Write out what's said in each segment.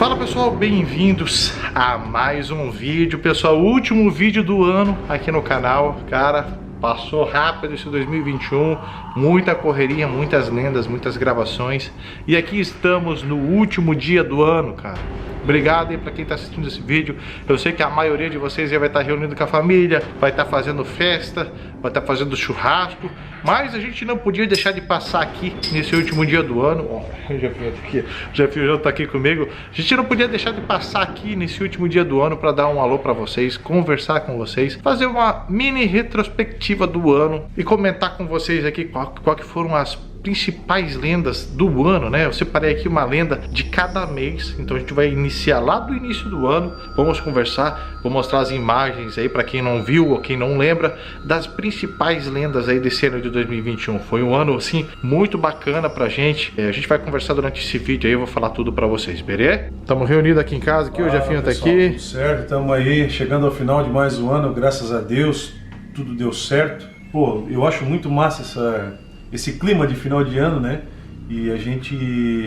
Fala pessoal, bem-vindos a mais um vídeo, pessoal, o último vídeo do ano aqui no canal. Cara, passou rápido esse 2021, muita correria, muitas lendas, muitas gravações. E aqui estamos no último dia do ano, cara. Obrigado aí pra quem tá assistindo esse vídeo. Eu sei que a maioria de vocês já vai estar reunido com a família, vai estar fazendo festa, vai estar fazendo churrasco. Mas a gente não podia deixar de passar aqui nesse último dia do ano. Ó, o Jefinho já tá aqui comigo. A gente não podia deixar de passar aqui nesse último dia do ano para dar um alô para vocês, conversar com vocês, fazer uma mini retrospectiva do ano e comentar com vocês aqui qual que foram as principais lendas do ano, né? Eu separei aqui uma lenda de cada mês, então a gente vai iniciar lá do início do ano, vamos conversar, vou mostrar as imagens aí para quem não viu ou quem não lembra das principais lendas aí desse ano de 2021. Foi um ano assim muito bacana pra gente. A gente vai conversar durante esse vídeo aí, eu vou falar tudo pra vocês, beleza? Estamos reunidos aqui em casa, aqui o Jefinho tá aqui. Tudo certo, estamos aí chegando ao final de mais um ano, graças a Deus, tudo deu certo. Pô, eu acho muito massa esse clima de final de ano, né? E a gente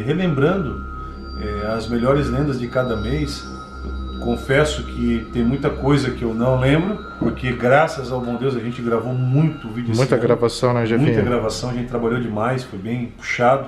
relembrando as melhores lendas de cada mês. Confesso que tem muita coisa que eu não lembro, porque graças ao bom Deus a gente gravou muito vídeo. Muita gravação, né, Jefinho? Muita gravação, a gente trabalhou demais, foi bem puxado,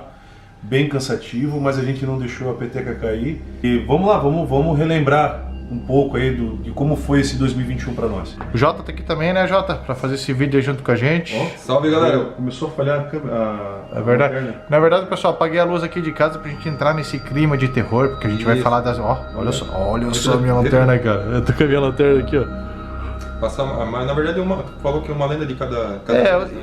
bem cansativo, mas a gente não deixou a peteca cair. E vamos lá, vamos relembrar um pouco aí de como foi esse 2021 para nós. O Jota tá aqui também, né, Jota? Pra fazer esse vídeo aí junto com a gente. Oh, salve, galera. Começou a falhar a câmera. É verdade. Na verdade, pessoal, apaguei a luz aqui de casa pra gente entrar nesse clima de terror, porque a gente vai falar das... Ó, olha só a minha lanterna, cara. Eu tô com a minha lanterna aqui, ó. Mas na verdade falou que é uma lenda de cada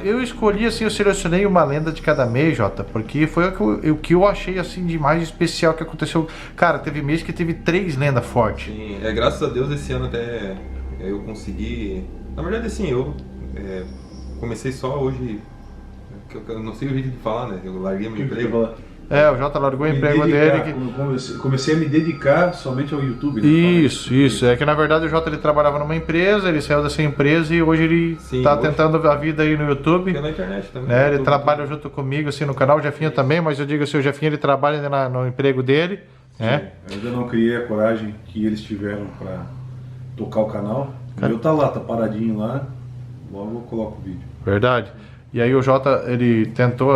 eu escolhi assim, eu selecionei uma lenda de cada mês, Jota, porque foi o que eu achei assim de mais especial que aconteceu. Cara, teve mês que teve 3 lendas fortes. Sim, graças a Deus esse ano até eu consegui. Na verdade assim, eu comecei só hoje, eu não sei o jeito de falar, né? Eu larguei meu emprego. O Jota largou o emprego dele. Comecei a me dedicar somente ao YouTube. Né? Isso. É que na verdade o Jota ele trabalhava numa empresa, ele saiu dessa empresa e hoje ele tá tentando a vida aí no YouTube. E na internet também. Né? Ele trabalha junto comigo assim no canal, o Jefinho também, mas eu digo assim, o Jefinho ele trabalha ainda no emprego dele. Né? Eu ainda não criei a coragem que eles tiveram para tocar o canal. O meu tá lá, tá paradinho lá, logo eu coloco o vídeo. Verdade. E aí o Jota, ele tentou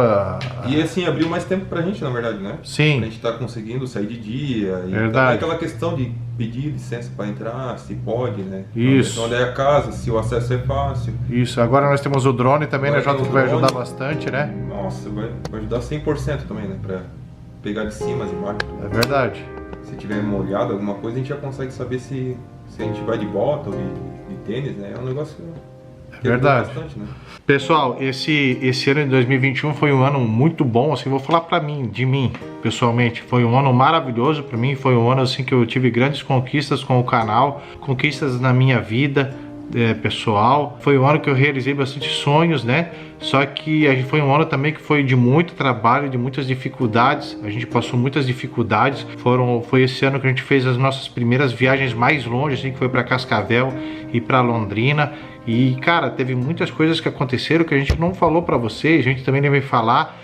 E assim, abriu mais tempo pra gente, na verdade, né? Sim. Pra gente tá conseguindo sair de dia. E verdade. Aquela questão de pedir licença pra entrar, se pode, né? Isso. Onde é a casa, se o acesso é fácil. Isso. Agora nós temos o drone também, né, Jota, que vai ajudar bastante, né? Nossa, vai ajudar 100% também, né? Pra pegar de cima as imagens. É verdade. Se tiver molhado alguma coisa, a gente já consegue saber se a gente vai de bota ou de tênis, né? É um negócio... Verdade. Bastante, né? Pessoal, esse ano de 2021 foi um ano muito bom, assim, vou falar de mim, pessoalmente, foi um ano maravilhoso para mim, foi um ano assim que eu tive grandes conquistas com o canal, conquistas na minha vida pessoal, foi um ano que eu realizei bastante sonhos, né? Só que foi um ano também que foi de muito trabalho, de muitas dificuldades, a gente passou muitas dificuldades, foi esse ano que a gente fez as nossas primeiras viagens mais longe, assim, que foi para Cascavel e para Londrina. E, cara, teve muitas coisas que aconteceram que a gente não falou pra vocês, a gente também nem vai falar.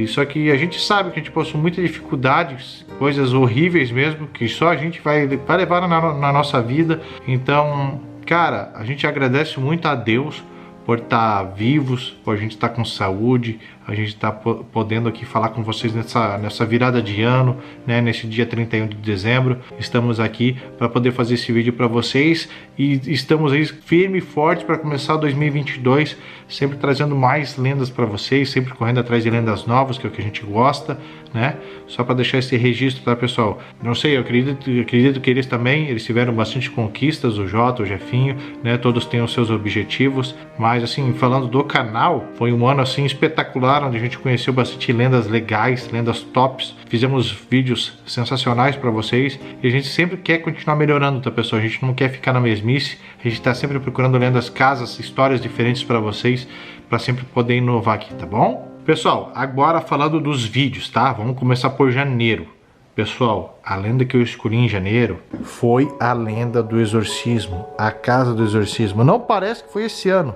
Só que a gente sabe que a gente passou muitas dificuldades, coisas horríveis mesmo, que só a gente vai levar na nossa vida. Então, cara, a gente agradece muito a Deus por estar vivos, por a gente estar com saúde, a gente está podendo aqui falar com vocês nessa virada de ano, né, nesse dia 31 de dezembro. Estamos aqui para poder fazer esse vídeo para vocês e estamos aí firme e forte para começar 2022, sempre trazendo mais lendas para vocês, sempre correndo atrás de lendas novas, que é o que a gente gosta, né? Só para deixar esse registro, tá, pessoal? Não sei, eu acredito que eles tiveram bastante conquistas, o Jota, o Jefinho, né? Todos têm os seus objetivos, mas assim, falando do canal, foi um ano assim espetacular, onde a gente conheceu bastante lendas legais, lendas tops, fizemos vídeos sensacionais para vocês e a gente sempre quer continuar melhorando, tá, pessoal? A gente não quer ficar na mesmice, a gente tá sempre procurando lendas, casas, histórias diferentes para vocês, para sempre poder inovar aqui, tá bom? Pessoal, agora falando dos vídeos, tá? Vamos começar por janeiro. Pessoal, a lenda que eu escolhi em janeiro foi a lenda do exorcismo, a casa do exorcismo. Não parece que foi esse ano,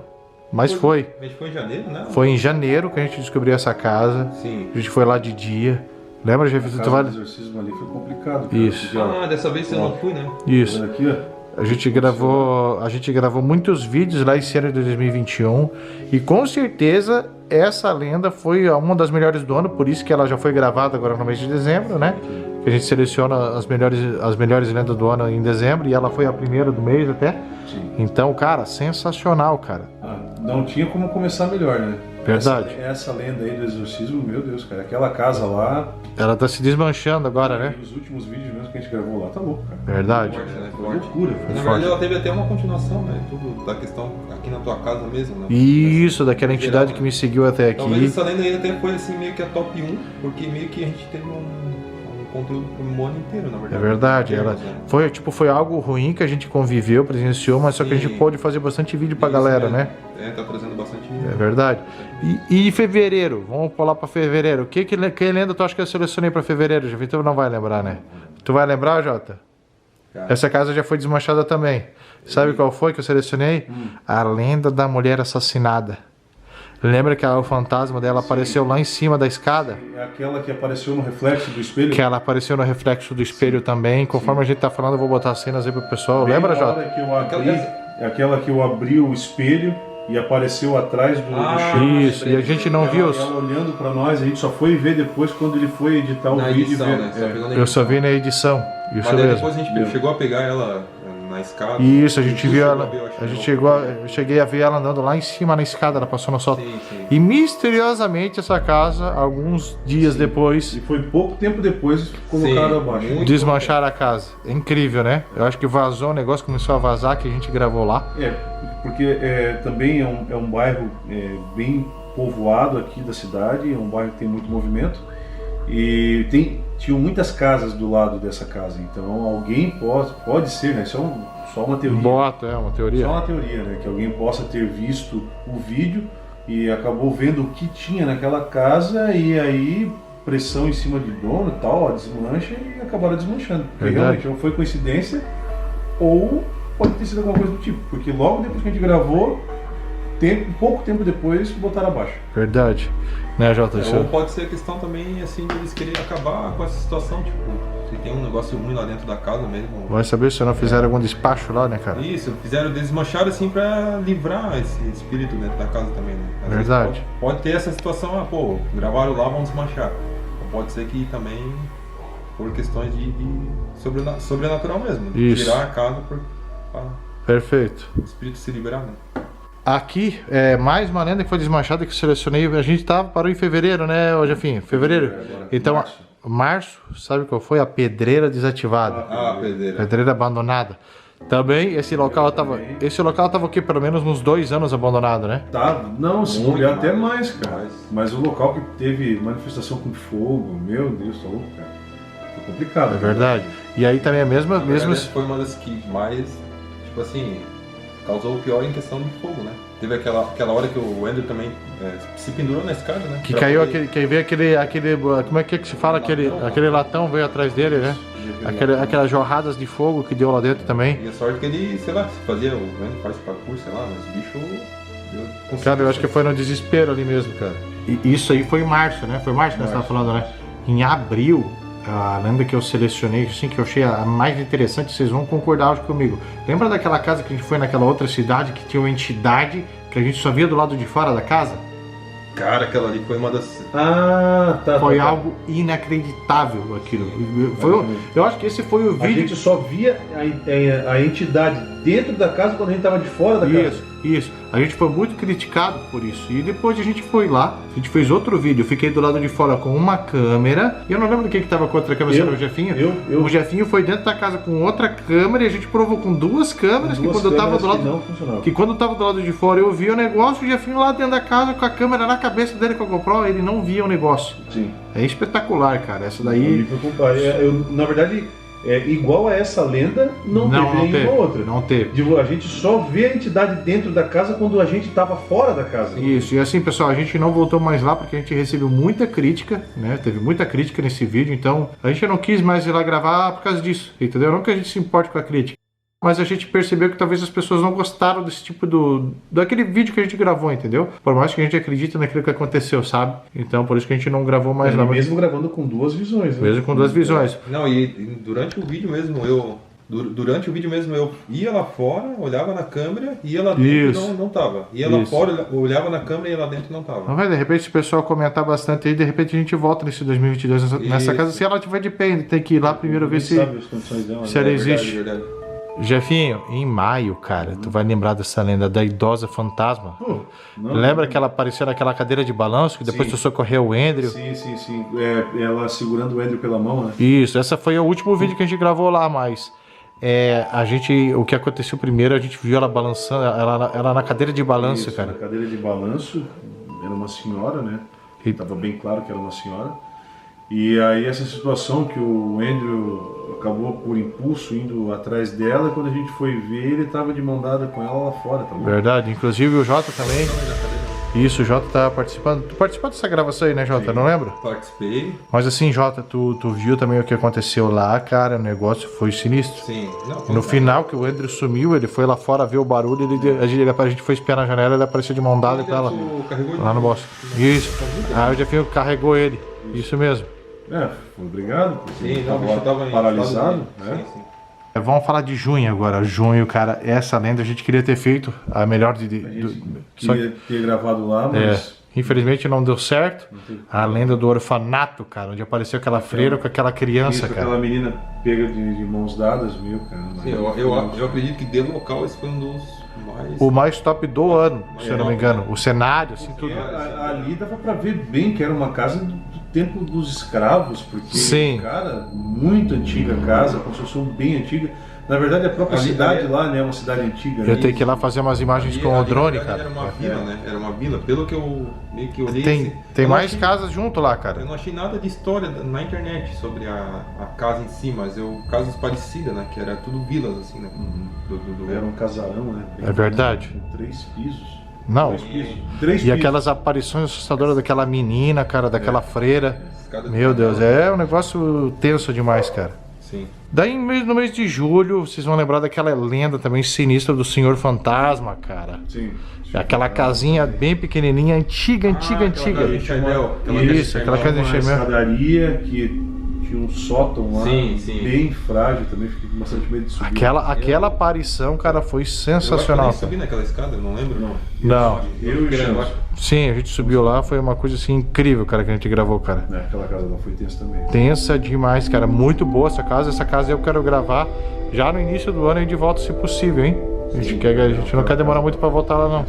mas foi. Mas foi em janeiro, né? Foi em janeiro que a gente descobriu essa casa. Sim. A gente foi lá de dia. Lembra, A Jefinho? casa Tu vai... do exorcismo ali foi complicado. Cara. Isso. Porque, ó, Ah, dessa vez eu não fui, né? Isso. olha aqui, ó. A gente gravou muitos vídeos lá esse ano de 2021 e com certeza essa lenda foi uma das melhores do ano, por isso que ela já foi gravada agora no mês de dezembro, né? Que a gente seleciona as melhores lendas do ano em dezembro e ela foi a primeira do mês até. Sim. Então, cara, sensacional, cara. Não tinha como começar melhor, né? Verdade. Essa lenda aí do exorcismo, meu Deus, cara. Aquela casa lá. Ela tá se desmanchando agora, né? Os últimos vídeos mesmo que a gente gravou lá, tá louco, cara. Verdade. Forte, né? Foi Forte. loucura. Na Foi verdade, forte. ela teve até uma continuação, né? Tudo da questão aqui na tua casa mesmo, né? Isso, daquela Geral, entidade né? que me seguiu até Talvez aqui. essa lenda aí até foi assim meio que a top 1, porque meio que a gente teve um conteúdo pro ano inteiro, na É verdade. verdade, ela Né? foi algo ruim que a gente conviveu, presenciou, mas só que a gente Sim. pôde fazer bastante vídeo pra Isso galera, mesmo. né? É, tá trazendo bastante. É verdade. E fevereiro, vamos pular pra fevereiro. Que lenda tu acha que eu selecionei pra fevereiro? Já vi, tu não vai lembrar, né? Tu vai lembrar, Jota? Cara, Essa casa já foi desmanchada também. Sabe qual foi que eu selecionei? A lenda da mulher assassinada. Lembra que o fantasma dela apareceu lá em cima da escada? É aquela que apareceu no reflexo do espelho. Que ela apareceu no reflexo do espelho também. Conforme a gente tá falando, eu vou botar as cenas aí pro pessoal. Bem Lembra, na Jota? hora que eu abri, é aquela que eu abri o espelho e apareceu atrás do chão. Isso, e a gente não viu. Ela olhando pra nós, a gente só foi ver depois quando ele foi editar o na vídeo. edição, e ver, né? Só pegou na Eu só edição. vi na edição. Mas Isso daí mesmo. depois a gente chegou a pegar ela na escada. Isso, a gente Tu viu chegou ela. ver, eu acho, A gente não? chegou, eu cheguei a ver ela andando lá em cima na escada, ela passou no sol. Sim, sim. E misteriosamente essa casa, alguns dias depois, E foi pouco tempo depois colocado Sim, abaixo. muito. desmancharam a casa. É incrível, né? Eu acho que vazou o negócio, começou a vazar, que a gente gravou lá. Porque também é um bairro bem povoado aqui da cidade, é um bairro que tem muito movimento. E tinham muitas casas do lado dessa casa, então alguém pode ser, né? Isso é só uma teoria. Boato, é uma teoria. Só uma teoria, né? Que alguém possa ter visto o vídeo e acabou vendo o que tinha naquela casa e aí pressão em cima de dono e tal, ó, desmancha e acabaram desmanchando. Porque Verdade. realmente ou foi coincidência ou pode ter sido alguma coisa do tipo, porque logo depois que a gente gravou, pouco tempo depois botaram abaixo. Verdade. Né, Jota? Isso- Ou pode ser a questão também, assim, de eles quererem acabar com essa situação, tipo, se tem um negócio ruim lá dentro da casa mesmo. Vai saber se não fizeram algum despacho lá, né, cara? Isso, fizeram desmanchar assim pra livrar esse espírito dentro da casa também, né? Às vezes Verdade. Pode ter essa situação, gravaram lá, vamos desmanchar. Ou pode ser que também por questões de sobrenatural mesmo. Isso. Tirar a casa pra Perfeito. o espírito se liberar, né? Aqui, mais uma lenda que foi desmanchada que eu selecionei. A gente parou em fevereiro, né, ô Jefinho? Fevereiro? Agora, Então, março, sabe qual foi? A pedreira desativada. Ah, pedreira. Pedreira abandonada. Também, esse local tava aqui pelo menos uns 2 anos abandonado, né? Tá, não, se Muito olhar até mais. mais, cara. Mais. Mas o local que teve manifestação com fogo, meu Deus, tá louco, cara. Foi complicado. É verdade. E aí também a mesma... Na verdade, essa foi uma das que mais, tipo assim, causou o pior em questão de fogo, né? Teve aquela hora que o Ender também se pendurou na escada, né? Que Pra caiu poder- aquele... Que veio aquele... Como é que se fala? Aquele latão veio atrás dele, né? Aquelas jorradas de fogo que deu lá dentro também. E a sorte que ele, sei lá, fazia o Ender faz parkour, sei lá, mas o bicho... Cara, eu acho que foi no desespero ali mesmo, cara. E isso aí foi em março, né? Foi março que nós estávamos falando, né? Em abril, a lenda que eu selecionei, assim, que eu achei a mais interessante, vocês vão concordar acho, comigo. Lembra daquela casa que a gente foi naquela outra cidade que tinha uma entidade que a gente só via do lado de fora da casa? Cara, aquela ali foi uma das... Ah, tá. Foi tá. algo inacreditável aquilo. Eu acho que esse foi o A vídeo. gente só via a entidade dentro da casa quando a gente tava de fora da casa. Isso. A gente foi muito criticado por isso. E depois a gente foi lá, a gente fez outro vídeo. Eu fiquei do lado de fora com uma câmera. E eu não lembro do que tava com outra câmera, se era o Jefinho. O Jefinho foi dentro da casa com outra câmera e a gente provou com 2 câmeras que quando eu tava do lado. Não funcionava. Que quando eu tava do lado de fora eu via o negócio, o Jefinho lá dentro da casa com a câmera na cabeça dele com a GoPro, ele não via o negócio. Sim. É espetacular, cara. Essa Ali daí. foi complicado. Na verdade, igual a essa lenda, não teve nenhuma outra. Não teve. A gente só vê a entidade dentro da casa quando a gente estava fora da casa. Isso, e assim, pessoal, a gente não voltou mais lá porque a gente recebeu muita crítica, né? Teve muita crítica nesse vídeo, então a gente não quis mais ir lá gravar por causa disso, entendeu? Não que a gente se importe com a crítica. mas a gente percebeu que talvez as pessoas não gostaram desse tipo daquele vídeo que a gente gravou, entendeu? Por mais que a gente acredite naquilo que aconteceu, sabe? Então, por isso que a gente não gravou mais lá. Mesmo gravando com duas visões, né? Mesmo com duas visões. Não, e durante o vídeo mesmo eu ia lá fora, olhava na câmera, ia lá dentro e não tava. Ia lá fora, olhava na câmera e ia lá dentro e não tava. Não vai, de repente, se o pessoal comentar bastante aí, de repente a gente volta nesse 2022 nessa casa. Se ela tiver de pé, tem que ir lá primeiro ver se ela existe. Verdade. Jefinho, em maio, cara, tu vai lembrar dessa lenda da idosa fantasma? Lembra que ela apareceu naquela cadeira de balanço, que depois tu socorreu o Andrew? Sim. Ela segurando o Andrew pela mão, né? Isso, essa foi o último vídeo que a gente gravou lá, mas... o que aconteceu primeiro, a gente viu ela balançando, ela na cadeira de balanço, Isso, cara. Na cadeira de balanço, era uma senhora, né? Tava bem claro que era uma senhora. E aí essa situação que o Andrew acabou por impulso indo atrás dela, quando a gente foi ver, ele tava de mão dada com ela lá fora, tá bom? Verdade, inclusive o Jota também. Isso, o Jota tá participando. Tu participou dessa gravação aí, né, Jota? Sim. Não lembro? Participei. Mas assim, Jota, tu viu também o que aconteceu lá, cara, o negócio foi sinistro. Sim. No final, que o Andrew sumiu, ele foi lá fora ver o barulho, a gente foi esperar na janela, ele apareceu de mão dada com ela. Lá no boss. Isso. Aí o Jefinho carregou ele. Isso mesmo. Foi obrigado, porque ele tava paralisado, né? Sim. Vamos falar de junho agora. Junho, cara, essa lenda a gente queria ter feito a melhor Queria ter gravado lá, mas... Infelizmente não deu certo. A lenda do orfanato, cara, onde apareceu aquela freira com aquela criança, cara. Aquela menina pega de mãos dadas, meu, cara. Sim, eu acredito que de local esse foi um dos mais... O mais top do ano, se eu não me engano. O cenário, assim, tudo. Ali dava pra ver bem que era uma casa do tempo dos escravos, porque, sim, cara, muito antiga a casa, construção bem antiga. Na verdade, a própria cidade lá, né, é uma cidade antiga. Eu tenho que ir lá fazer umas imagens com o drone, cara. Era uma vila, né? Era uma vila. Pelo que eu meio que olhei... Tem mais casas junto lá, cara. Eu não achei nada de história na internet sobre a casa em si, mas casas parecidas, né? Que era tudo vilas, assim, né? Era um casarão, né? É verdade. Com 3 pisos. Não. 3 pisos. 3 E pisos. aquelas aparições assustadoras daquela menina, cara, daquela freira. Meu Deus, é um negócio tenso demais, cara. Sim. Daí no mês de julho, vocês vão lembrar daquela lenda também sinistra do Senhor Fantasma, cara. Sim. Aquela casinha bem pequenininha, antiga. Aquela casa de Enxermel. Isso, aquela casa de Uma Enxermel. escadaria que tinha um sótão lá, sim. bem frágil também, fiquei com bastante medo de subir. Aquela aparição, cara, foi sensacional. Eu acho que eu nem subi naquela escada, eu não lembro. Não. Eu e o Chão. Sim, a gente subiu lá, foi uma coisa assim incrível, cara, que a gente gravou, cara. Aquela casa lá foi tensa também. Tensa demais, cara, muito boa essa casa. Essa casa eu quero gravar já no início do ano e de volta, se possível, hein? A gente não quer demorar muito pra voltar lá, não.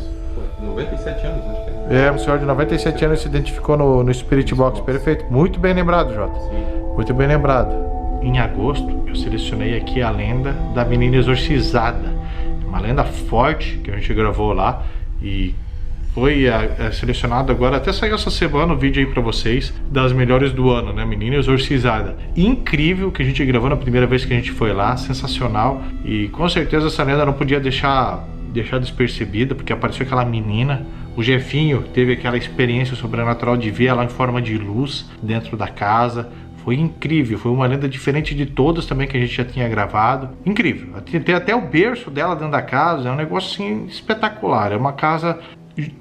97 anos, acho que é. Um senhor de 97 anos se identificou no Spirit Box, perfeito. Muito bem lembrado, Jota. Sim. Muito bem lembrado. Em agosto, eu selecionei aqui a lenda da menina exorcizada. Uma lenda forte que a gente gravou lá e foi selecionado agora, até saiu essa semana o vídeo aí pra vocês, das melhores do ano, né? Menina exorcizada. Incrível que a gente gravou na primeira vez que a gente foi lá, sensacional. E com certeza essa lenda não podia deixar despercebida, porque apareceu aquela menina. O Jefinho teve aquela experiência sobrenatural de ver ela em forma de luz dentro da casa. Foi incrível, foi uma lenda diferente de todas também que a gente já tinha gravado. Incrível, tem até o berço dela dentro da casa, é um negócio assim espetacular. É uma casa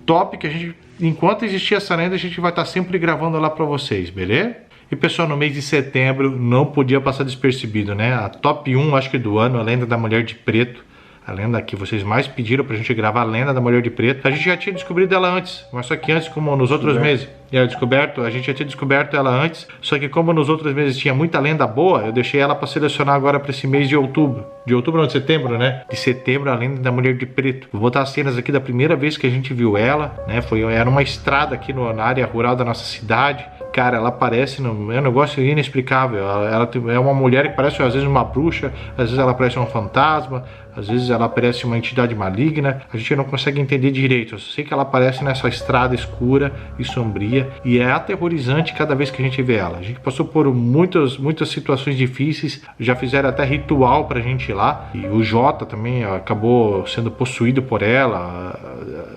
top que a gente, enquanto existir essa lenda, a gente vai estar sempre gravando lá pra vocês, beleza? E pessoal, no mês de setembro não podia passar despercebido, né? A top 1, acho que do ano, a lenda da mulher de preto. A lenda que vocês mais pediram pra gente gravar, a lenda da mulher de preto. A gente já tinha descobrido ela antes, mas só que antes, como nos outros meses a gente já tinha descoberto ela antes, só que como nos outros meses tinha muita lenda boa, eu deixei ela pra selecionar agora pra esse mês de outubro. De outubro não, de setembro, né? De setembro, a lenda da mulher de preto. Vou botar as cenas aqui da primeira vez que a gente viu ela, né? Era uma estrada aqui na área rural da nossa cidade. Cara, ela parece, é um negócio inexplicável. Ela é uma mulher que parece às vezes uma bruxa, às vezes ela parece um fantasma, às vezes ela parece uma entidade maligna. A gente não consegue entender direito. Eu sei que ela aparece nessa estrada escura e sombria e é aterrorizante cada vez que a gente vê ela. A gente passou por muitas situações difíceis, já fizeram até ritual pra gente ir lá. E o Jota também acabou sendo possuído por ela,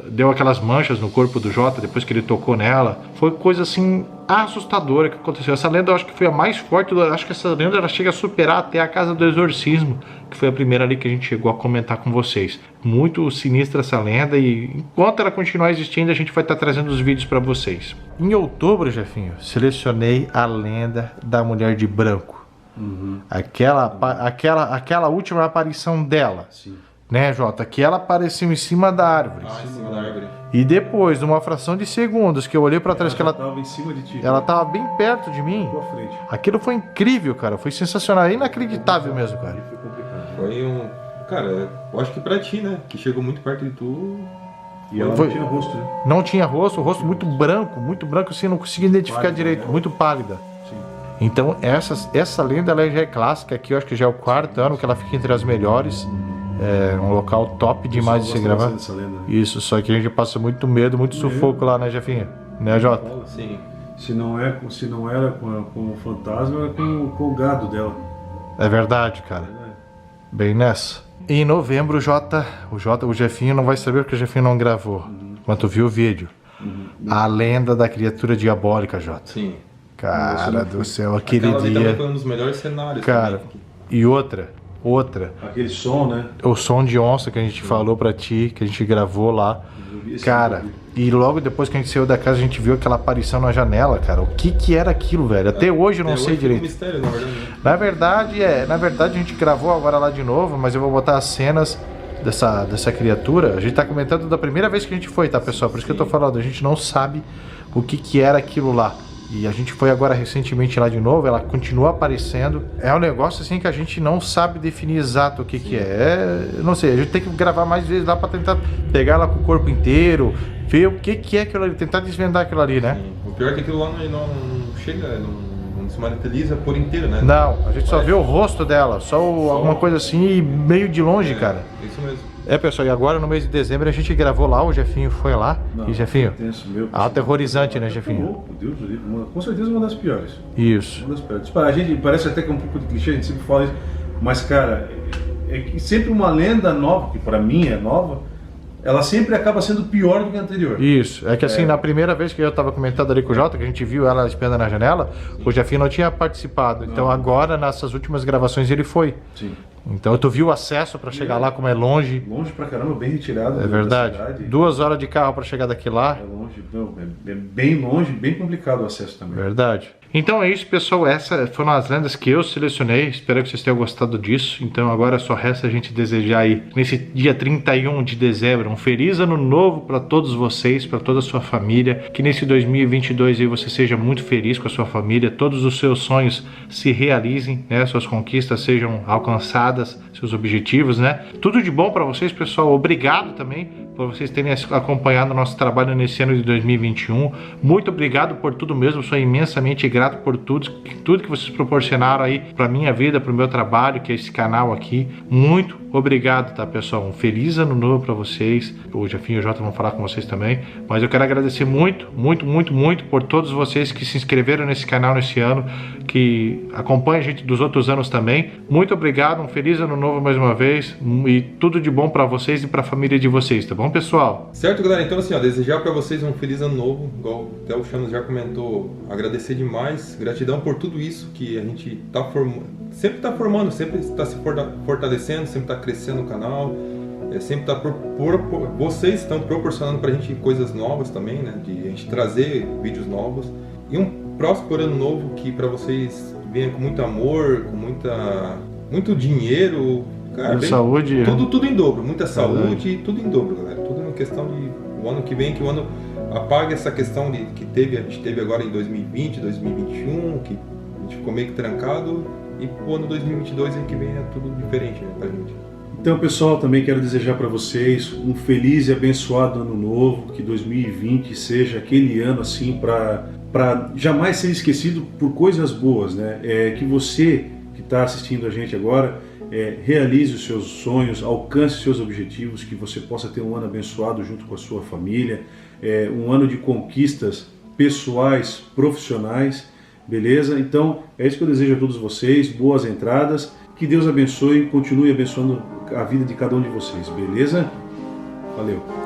deu aquelas manchas no corpo do Jota depois que ele tocou nela. Foi coisa assim assustadora que aconteceu. Essa lenda eu acho que foi a mais forte, eu acho que essa lenda ela chega a superar até a Casa do Exorcismo, que foi a primeira ali que a gente chegou a comentar com vocês. Muito sinistra essa lenda, e enquanto ela continuar existindo, a gente vai estar trazendo os vídeos para vocês. Em outubro, Jefinho, selecionei a lenda da mulher de branco. Aquela última aparição dela. Sim. Né, Jota? Que ela apareceu em cima da árvore. Em cima da árvore. E depois, numa fração de segundos, que eu olhei pra trás, que ela tava em cima de ti. ela tava bem perto de mim. Tua frente. Aquilo foi incrível, cara. Foi sensacional, inacreditável mesmo, cara. Foi complicado. Foi um... Cara, eu acho que pra ti, né? Que chegou muito perto de tu. E ela Foi- não tinha rosto, né? Não tinha rosto, o rosto muito branco, assim, não conseguia identificar Pálida, direito, né? muito pálida. Sim. Então, essa lenda ela já é clássica aqui, eu acho que já é o 4º ano que ela fica entre as melhores. É um local top demais de se gravar. Dessa lenda, né? Isso, só que a gente passa muito medo, muito sufoco lá, né, Jefinha? Né, Jota? Sim. Se não era com o fantasma, era com o gado dela. É verdade, cara. Né? Bem nessa. Em novembro, o Jefinho não vai saber porque o Jefinho não gravou. Mas tu viu o vídeo. A lenda da criatura diabólica, Jota. Sim. Cara do céu, aquele Aquela ali também dia. foi um dos melhores cenários. Cara, também. e outra. Aquele som, né? O som de onça que a gente falou pra ti, que a gente gravou lá. Eu vi esse Cara, vídeo. e logo depois que a gente saiu da casa, a gente viu aquela aparição na janela, cara. O que era aquilo, velho? Até hoje eu não Até sei hoje fica um direito. mistério, na verdade. Né? Na verdade a gente gravou agora lá de novo, mas eu vou botar as cenas dessa criatura. A gente tá comentando da primeira vez que a gente foi, tá, pessoal? Por isso que eu tô falando, a gente não sabe o que era aquilo lá. E a gente foi agora recentemente lá de novo, ela continua aparecendo. É um negócio assim que a gente não sabe definir exato o que é. Não sei, a gente tem que gravar mais vezes lá pra tentar pegar ela com o corpo inteiro, ver o que é aquilo ali, tentar desvendar aquilo ali, né? Sim. O pior é que aquilo lá não chega, não se materializa por inteiro, né? Não, a gente só vê o rosto dela, só alguma coisa assim e meio de longe, cara. Isso mesmo. É, pessoal, e agora no mês de dezembro a gente gravou lá, o Jefinho foi lá. Não, E Jefinho, tenso, meu. aterrorizante, né, Tá Jefinho? louco, Deus do livre. Com certeza uma das piores. Isso. Uma das piores. A gente parece até que é um pouco de clichê, a gente sempre fala isso, mas cara, é que sempre uma lenda nova, que pra mim é nova, ela sempre acaba sendo pior do que a anterior. Isso, é que assim, na primeira vez que eu tava comentando ali com o Jota, que a gente viu ela espiando na janela, o Jefinho não tinha participado. Então agora, nessas últimas gravações, ele foi. Sim. Então tu viu o acesso pra chegar lá, como é longe. Longe pra caramba, bem retirado. É da verdade. cidade. 2 horas de carro pra chegar daqui lá. É longe, não, é bem longe, bem complicado o acesso também. Verdade. Então é isso, pessoal. Essas foram as lendas que eu selecionei. Espero que vocês tenham gostado disso. Então agora só resta a gente desejar aí, nesse dia 31 de dezembro, um feliz ano novo para todos vocês, para toda a sua família. Que nesse 2022 aí você seja muito feliz com a sua família, todos os seus sonhos se realizem, né? Suas conquistas sejam alcançadas, seus objetivos, né? Tudo de bom para vocês, pessoal. Obrigado também por vocês terem acompanhado o nosso trabalho nesse ano de 2021. Muito obrigado por tudo mesmo. Sou imensamente grato por tudo que vocês proporcionaram aí para minha vida, para o meu trabalho, que é esse canal aqui. Muito obrigado, tá, pessoal? Um feliz ano novo para vocês. O Jefinho e o Jota vão falar com vocês também. Mas eu quero agradecer muito por todos vocês que se inscreveram nesse canal nesse ano, que acompanham a gente dos outros anos também. Muito obrigado, um feliz ano novo mais uma vez e tudo de bom para vocês e para a família de vocês, tá bom, pessoal? Certo, galera? Então, assim, ó, desejar para vocês um feliz ano novo, igual até o Chanos já comentou, agradecer demais, gratidão por tudo isso que a gente tá sempre está formando, sempre está se fortalecendo, sempre está crescendo o canal, sempre está vocês estão proporcionando para a gente coisas novas também, né? De a gente trazer vídeos novos e um próspero ano novo que para vocês venha com muito amor, com muito dinheiro, cara, saúde, tudo em dobro, muita saúde e tudo em dobro, galera. Tudo em questão de o ano que vem, que o ano apague essa questão a gente teve agora em 2020, 2021, que a gente ficou meio que trancado, e o ano 2022 aí que vem é tudo diferente, né, pra gente. Então, pessoal, também quero desejar para vocês um feliz e abençoado ano novo, que 2020 seja aquele ano assim para jamais ser esquecido por coisas boas, né? Que você que está assistindo a gente agora realize os seus sonhos, alcance seus objetivos, que você possa ter um ano abençoado junto com a sua família, um ano de conquistas pessoais, profissionais, beleza? Então, é isso que eu desejo a todos vocês, boas entradas, que Deus abençoe e continue abençoando a vida de cada um de vocês, beleza? Valeu!